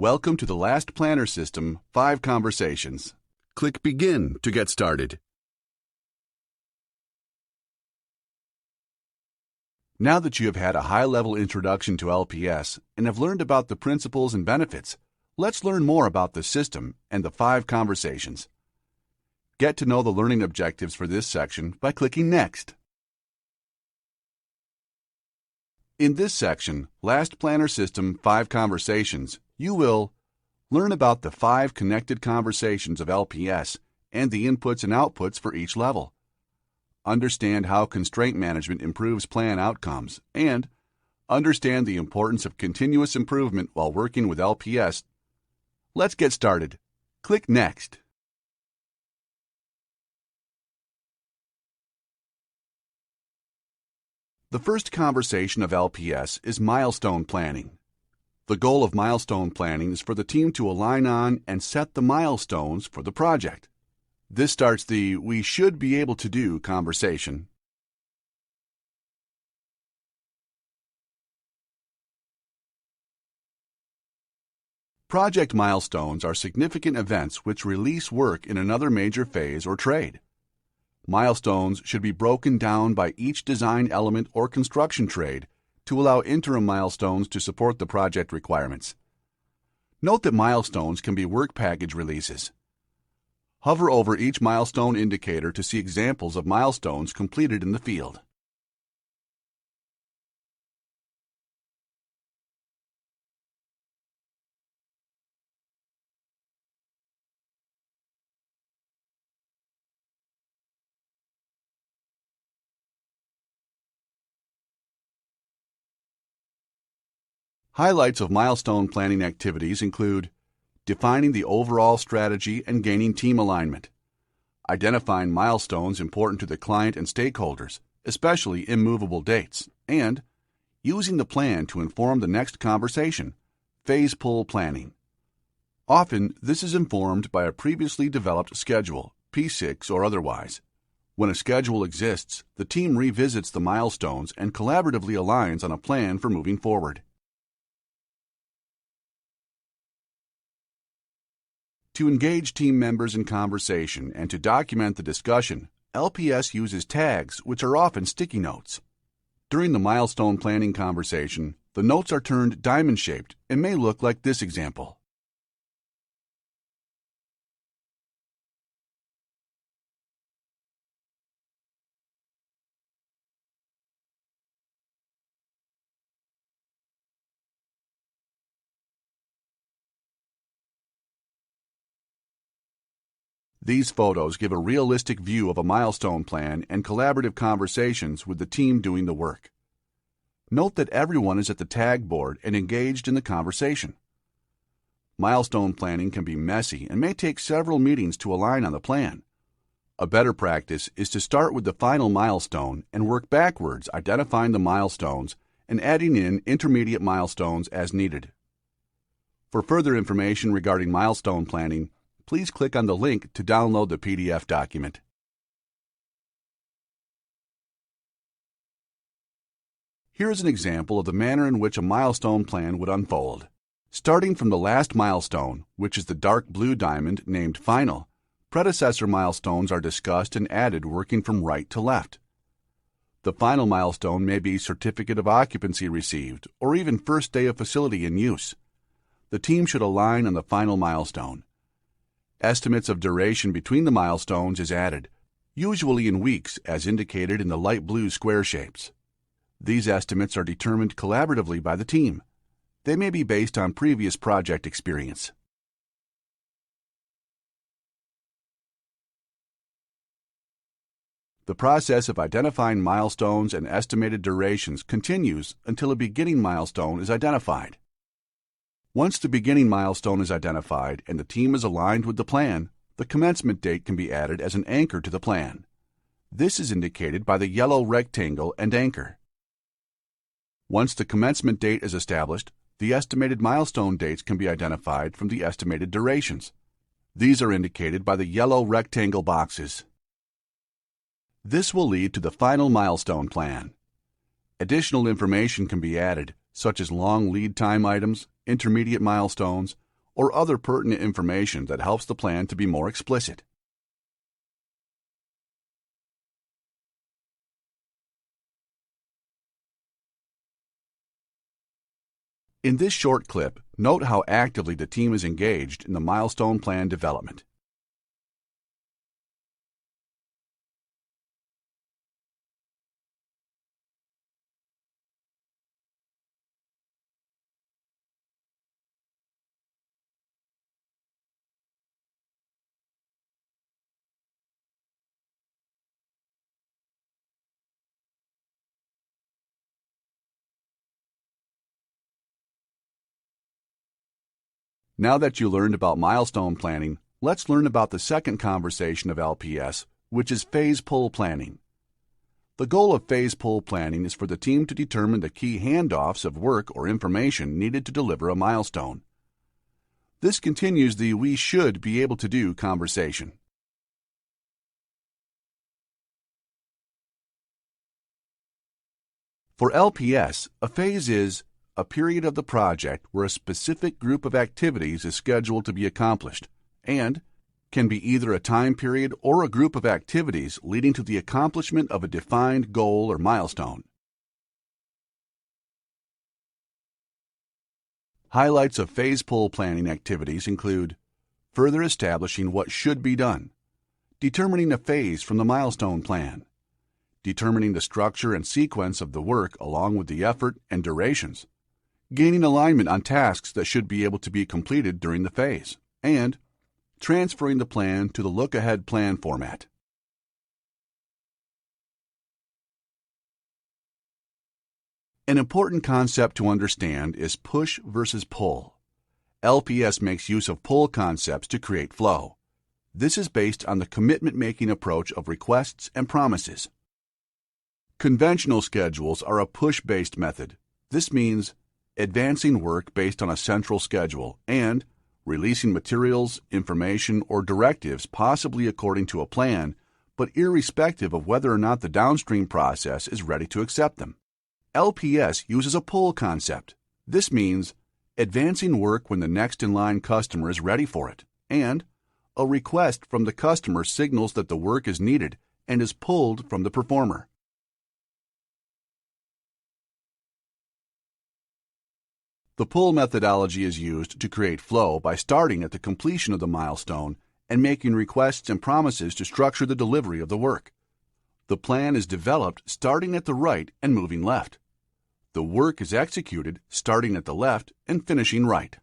Welcome to the Last Planner System 5 Conversations. Click Begin to get started. Now that you have had a high-level introduction to LPS and have learned about the principles and benefits, let's learn more about the system and the 5 conversations. Get to know the learning objectives for this section by clicking Next. In this section, Last Planner System 5 Conversations, you will learn about the 5 connected conversations of LPS and the inputs and outputs for each level. Understand how constraint management improves plan outcomes, and understand the importance of continuous improvement while working with LPS. Let's get started. Click Next. The first conversation of LPS is milestone planning. The goal of milestone planning is for the team to align on and set the milestones for the project. This starts the "we should be able to do" conversation. Project milestones are significant events which release work in another major phase or trade. Milestones should be broken down by each design element or construction trade to allow interim milestones to support the project requirements. Note that milestones can be work package releases. Hover over each milestone indicator to see examples of milestones completed in the field. Highlights of milestone planning activities include defining the overall strategy and gaining team alignment, identifying milestones important to the client and stakeholders, especially immovable dates, and using the plan to inform the next conversation, phase pull planning. Often, this is informed by a previously developed schedule, P6 or otherwise. When a schedule exists, the team revisits the milestones and collaboratively aligns on a plan for moving forward. To engage team members in conversation and to document the discussion, LPS uses tags, which are often sticky notes. During the milestone planning conversation, the notes are turned diamond-shaped and may look like this example. These photos give a realistic view of a milestone plan and collaborative conversations with the team doing the work. Note that everyone is at the tag board and engaged in the conversation. Milestone planning can be messy and may take several meetings to align on the plan. A better practice is to start with the final milestone and work backwards, identifying the milestones and adding in intermediate milestones as needed. For further information regarding milestone planning, please click on the link to download the PDF document. Here is an example of the manner in which a milestone plan would unfold. Starting from the last milestone, which is the dark blue diamond named Final, predecessor milestones are discussed and added working from right to left. The final milestone may be Certificate of Occupancy received or even first day of facility in use. The team should align on the final milestone. Estimates of duration between the milestones is added, usually in weeks as indicated in the light blue square shapes. These estimates are determined collaboratively by the team. They may be based on previous project experience. The process of identifying milestones and estimated durations continues until a beginning milestone is identified. Once the beginning milestone is identified and the team is aligned with the plan, the commencement date can be added as an anchor to the plan. This is indicated by the yellow rectangle and anchor. Once the commencement date is established, the estimated milestone dates can be identified from the estimated durations. These are indicated by the yellow rectangle boxes. This will lead to the final milestone plan. Additional information can be added, such as long lead time items, intermediate milestones, or other pertinent information that helps the plan to be more explicit. In this short clip, note how actively the team is engaged in the milestone plan development. Now that you learned about milestone planning, let's learn about the second conversation of LPS, which is phase pull planning. The goal of phase pull planning is for the team to determine the key handoffs of work or information needed to deliver a milestone. This continues the "we should be able to do" conversation. For LPS, a phase is a period of the project where a specific group of activities is scheduled to be accomplished, and can be either a time period or a group of activities leading to the accomplishment of a defined goal or milestone. Highlights of phase pull planning activities include further establishing what should be done, determining a phase from the milestone plan, determining the structure and sequence of the work along with the effort and durations, gaining alignment on tasks that should be able to be completed during the phase, and transferring the plan to the look-ahead plan format. An important concept to understand is push versus pull. LPS makes use of pull concepts to create flow. This is based on the commitment-making approach of requests and promises. Conventional schedules are a push-based method. This means advancing work based on a central schedule and releasing materials, information, or directives possibly according to a plan, but irrespective of whether or not the downstream process is ready to accept them. LPS uses a pull concept. This means advancing work when the next in line customer is ready for it, and a request from the customer signals that the work is needed and is pulled from the performer. The pull methodology is used to create flow by starting at the completion of the milestone and making requests and promises to structure the delivery of the work. The plan is developed starting at the right and moving left. The work is executed starting at the left and finishing right.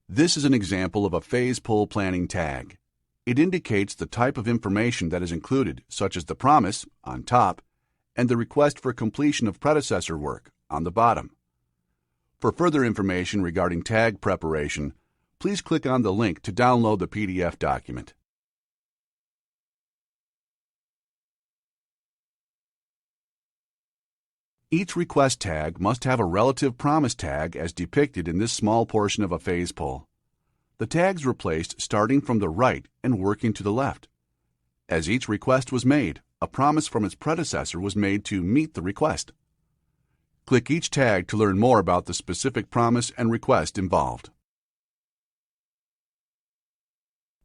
This is an example of a phase pull planning tag. It indicates the type of information that is included, such as the promise on top and the request for completion of predecessor work on the bottom. For further information regarding tag preparation, please click on the link to download the PDF document. Each request tag must have a relative promise tag as depicted in this small portion of a phase pull. The tags were placed starting from the right and working to the left. As each request was made, a promise from its predecessor was made to meet the request. Click each tag to learn more about the specific promise and request involved.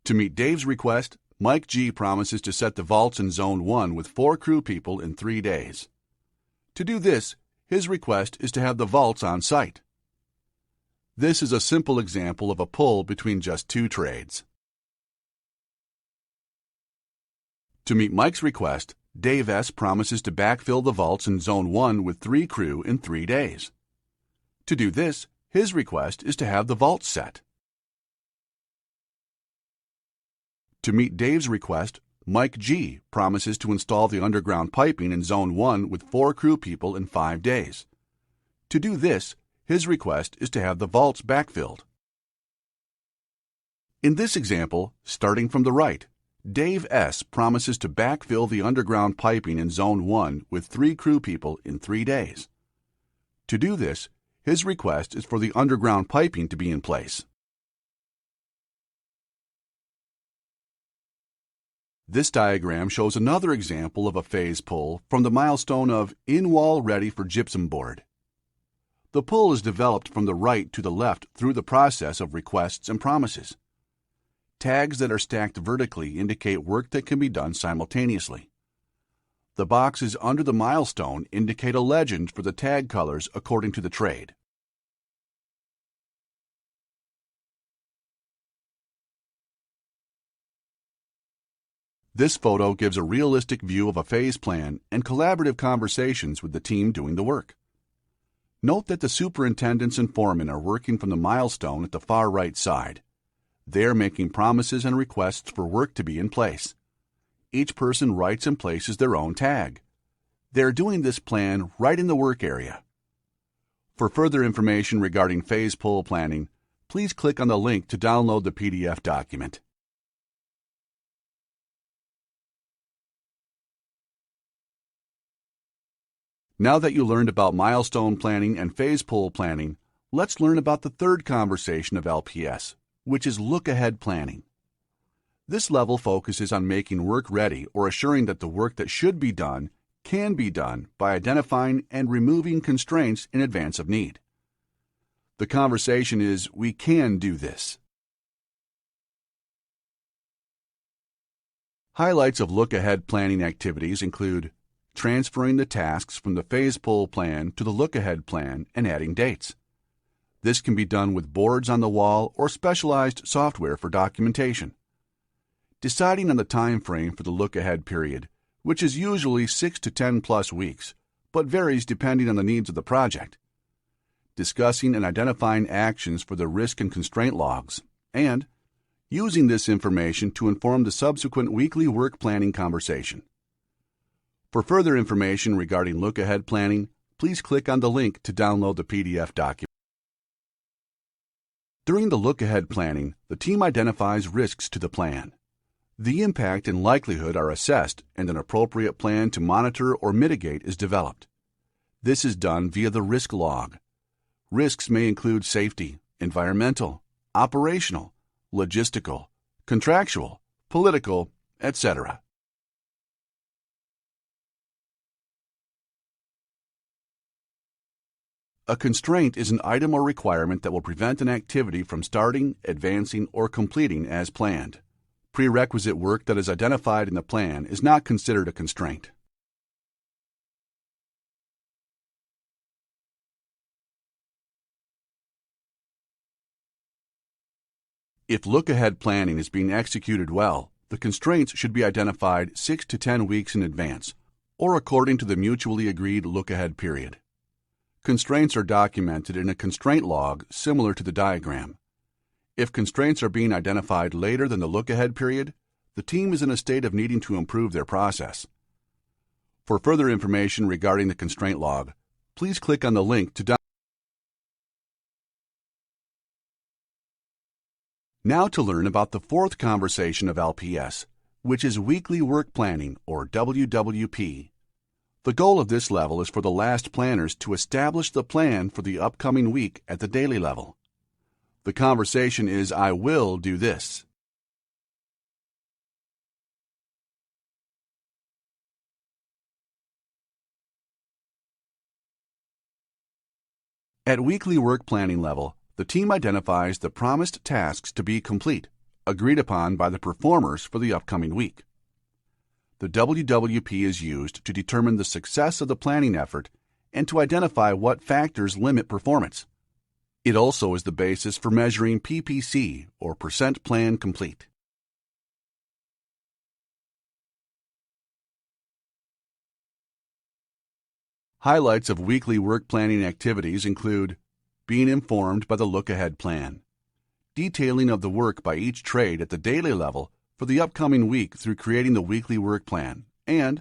To meet Dave's request, Mike G promises to set the vaults in Zone 1 with 4 crew people in 3 days. To do this, his request is to have the vaults on site. This is a simple example of a pull between just 2 trades. To meet Mike's request, Dave S. promises to backfill the vaults in Zone 1 with 3 crew in 3 days. To do this, his request is to have the vaults set. To meet Dave's request, Mike G. promises to install the underground piping in Zone 1 with 4 crew people in 5 days. To do this, his request is to have the vaults backfilled. In this example, starting from the right, Dave S. promises to backfill the underground piping in Zone 1 with 3 crew people in 3 days. To do this, his request is for the underground piping to be in place. This diagram shows another example of a phase pull from the milestone of in-wall ready for gypsum board. The pull is developed from the right to the left through the process of requests and promises. Tags that are stacked vertically indicate work that can be done simultaneously. The boxes under the milestone indicate a legend for the tag colors according to the trade. This photo gives a realistic view of a phase plan and collaborative conversations with the team doing the work. Note that the superintendents and foremen are working from the milestone at the far right side. They are making promises and requests for work to be in place. Each person writes and places their own tag. They are doing this plan right in the work area. For further information regarding phase pull planning, please click on the link to download the PDF document. Now that you learned about milestone planning and phase pull planning, let's learn about the third conversation of LPS, which is look-ahead planning. This level focuses on making work ready or assuring that the work that should be done can be done by identifying and removing constraints in advance of need. The conversation is, we can do this. Highlights of look-ahead planning activities include transferring the tasks from the phase pull plan to the look-ahead plan and adding dates. This can be done with boards on the wall or specialized software for documentation. Deciding on the time frame for the look-ahead period, which is usually 6 to 10 plus weeks, but varies depending on the needs of the project. Discussing and identifying actions for the risk and constraint logs, and using this information to inform the subsequent weekly work planning conversation. For further information regarding look-ahead planning, please click on the link to download the PDF document. During the look-ahead planning, the team identifies risks to the plan. The impact and likelihood are assessed and an appropriate plan to monitor or mitigate is developed. This is done via the risk log. Risks may include safety, environmental, operational, logistical, contractual, political, etc. A constraint is an item or requirement that will prevent an activity from starting, advancing, or completing as planned. Prerequisite work that is identified in the plan is not considered a constraint. If look-ahead planning is being executed well, the constraints should be identified 6 to 10 weeks in advance, or according to the mutually agreed look-ahead period. Constraints are documented in a constraint log similar to the diagram. If constraints are being identified later than the look-ahead period, the team is in a state of needing to improve their process. For further information regarding the constraint log, please click on the link to download. Now to learn about the fourth conversation of LPS, which is Weekly Work Planning, or WWP. The goal of this level is for the last planners to establish the plan for the upcoming week at the daily level. The conversation is, I will do this. At weekly work planning level, the team identifies the promised tasks to be complete, agreed upon by the performers for the upcoming week. The WWP is used to determine the success of the planning effort and to identify what factors limit performance. It also is the basis for measuring PPC, or Percent Plan Complete. Highlights of weekly work planning activities include being informed by the look-ahead plan, detailing of the work by each trade at the daily level for the upcoming week through creating the weekly work plan, and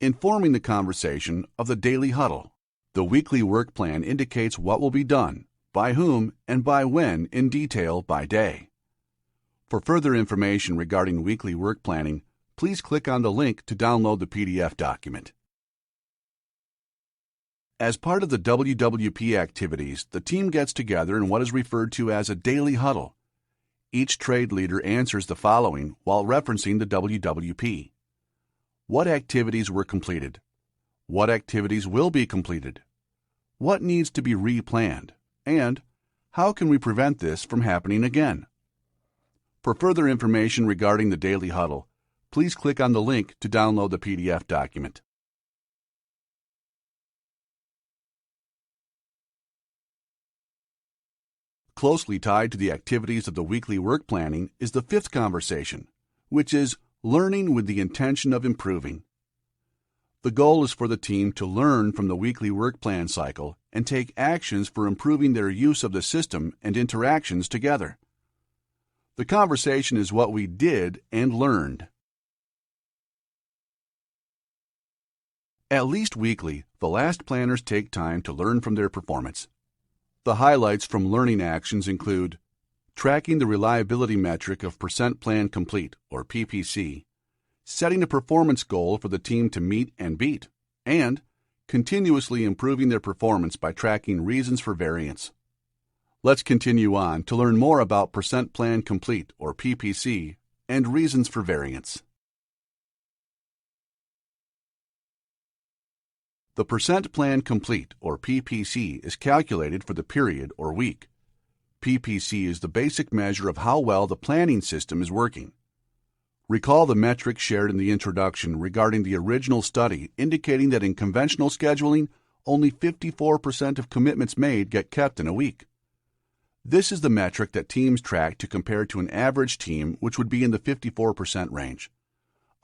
informing the conversation of the daily huddle. The weekly work plan indicates what will be done, by whom, and by when in detail by day. For further information regarding weekly work planning, please click on the link to download the PDF document. As part of the WWP activities, the team gets together in what is referred to as a daily huddle. Each trade leader answers the following while referencing the WWP. What activities were completed? What activities will be completed? What needs to be replanned? And how can we prevent this from happening again? For further information regarding the Daily Huddle, please click on the link to download the PDF document. Closely tied to the activities of the weekly work planning is the fifth conversation, which is learning with the intention of improving. The goal is for the team to learn from the weekly work plan cycle and take actions for improving their use of the system and interactions together. The conversation is what we did and learned. At least weekly, the last planners take time to learn from their performance. The highlights from learning actions include tracking the reliability metric of percent plan complete, or PPC, setting a performance goal for the team to meet and beat, and continuously improving their performance by tracking reasons for variance. Let's continue on to learn more about percent plan complete, or PPC, and reasons for variance. The percent plan complete, or PPC, is calculated for the period or week. PPC is the basic measure of how well the planning system is working. Recall the metric shared in the introduction regarding the original study indicating that in conventional scheduling, only 54% of commitments made get kept in a week. This is the metric that teams track to compare to an average team, which would be in the 54% range.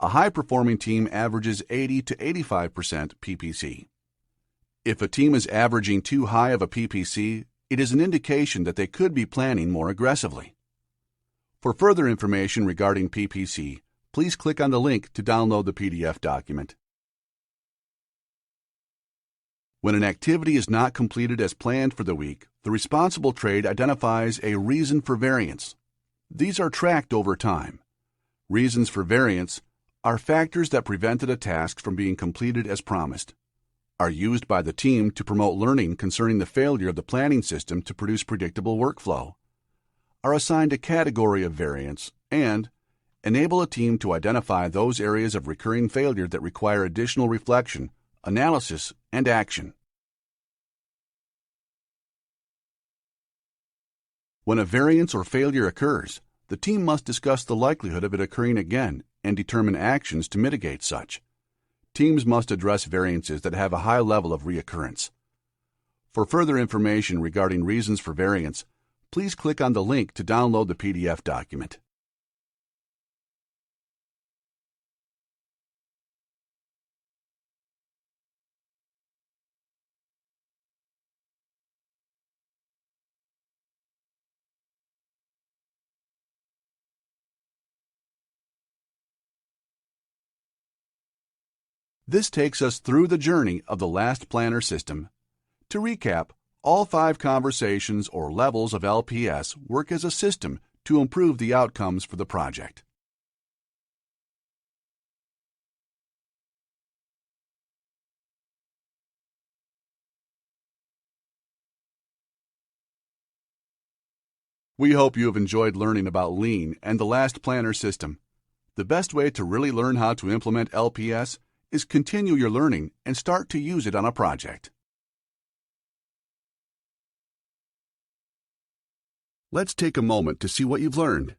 A high-performing team averages 80 to 85% PPC. If a team is averaging too high of a PPC, it is an indication that they could be planning more aggressively. For further information regarding PPC, please click on the link to download the PDF document. When an activity is not completed as planned for the week, the responsible trade identifies a reason for variance. These are tracked over time. Reasons for variance are factors that prevented a task from being completed as promised, are used by the team to promote learning concerning the failure of the planning system to produce predictable workflow, are assigned a category of variance, and enable a team to identify those areas of recurring failure that require additional reflection, analysis, and action. When a variance or failure occurs, the team must discuss the likelihood of it occurring again and determine actions to mitigate such. Teams must address variances that have a high level of reoccurrence. For further information regarding reasons for variance, please click on the link to download the PDF document. This takes us through the journey of the last planner system. To recap, all 5 conversations or levels of LPS work as a system to improve the outcomes for the project. We hope you have enjoyed learning about Lean and the last planner system. The best way to really learn how to implement LPS is continue your learning and start to use it on a project. Let's take a moment to see what you've learned.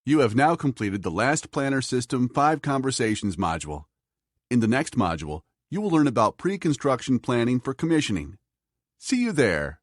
You have now completed the last Planner System 5 Conversations module. In the next module, you will learn about pre-construction planning for commissioning. See you there.